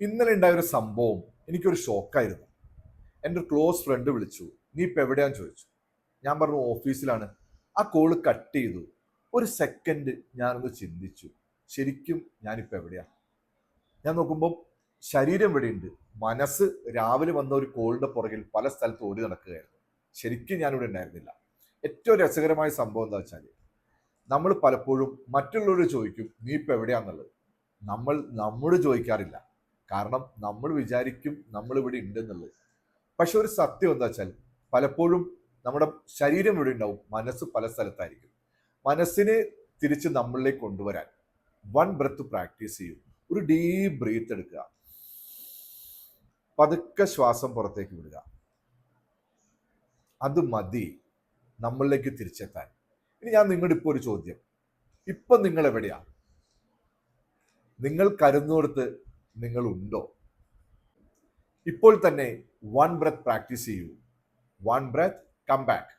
ഇന്നലെ ഉണ്ടായ ഒരു സംഭവം എനിക്കൊരു ഷോക്കായിരുന്നു. എൻ്റെ ഒരു ക്ലോസ് ഫ്രണ്ട് വിളിച്ചു. നീ ഇപ്പം എവിടെയാന്ന് ചോദിച്ചു. ഞാൻ പറഞ്ഞു ഓഫീസിലാണ്. ആ കോള് കട്ട് ചെയ്തു. ഒരു സെക്കൻഡ് ഞാനൊന്ന് ചിന്തിച്ചു. ശരിക്കും ഞാനിപ്പോൾ എവിടെയാ? ഞാൻ നോക്കുമ്പോൾ ശരീരം ഇവിടെയുണ്ട്. മനസ്സ് രാവിലെ വന്ന ഒരു കോളിന്റെ പുറകിൽ പല സ്ഥലത്ത് ഓടി നടക്കുകയായിരുന്നു. ശരിക്കും ഞാനിവിടെ ഉണ്ടായിരുന്നില്ല. ഏറ്റവും രസകരമായ സംഭവം എന്താ വെച്ചാൽ നമ്മൾ പലപ്പോഴും മറ്റുള്ളവർ ചോദിക്കും നീ ഇപ്പം എവിടെയാന്നുള്ളത്. നമ്മൾ നമ്മോട് ചോദിക്കാറില്ല. കാരണം നമ്മൾ വിചാരിക്കും നമ്മൾ ഇവിടെ ഉണ്ടെന്നുള്ളത്. പക്ഷെ ഒരു സത്യം എന്താ വെച്ചാൽ പലപ്പോഴും നമ്മുടെ ശരീരം ഇവിടെ ഉണ്ടാവും, മനസ്സ് പല സ്ഥലത്തായിരിക്കും. മനസ്സിനെ തിരിച്ച് നമ്മളിലേക്ക് കൊണ്ടുവരാൻ വൺ ബ്രത്ത് പ്രാക്ടീസ് ചെയ്യും. ഒരു ഡീപ് ബ്രീത്ത് എടുക്കുക, പതുക്കെ ശ്വാസം പുറത്തേക്ക് വിടുക. അത് മതി നമ്മളിലേക്ക് തിരിച്ചെത്താൻ. ഇനി ഞാൻ നിങ്ങളുടെ ഇപ്പോൾ ഒരു ചോദ്യം, ഇപ്പൊ നിങ്ങൾ എവിടെയാ? നിങ്ങൾ കരുന്നോടത്ത് നിങ്ങൾ ഉണ്ടോ? ഇപ്പോൾ തന്നെ വൺ ബ്രത്ത് പ്രാക്ടീസ് ചെയ്യൂ. One breath, come back.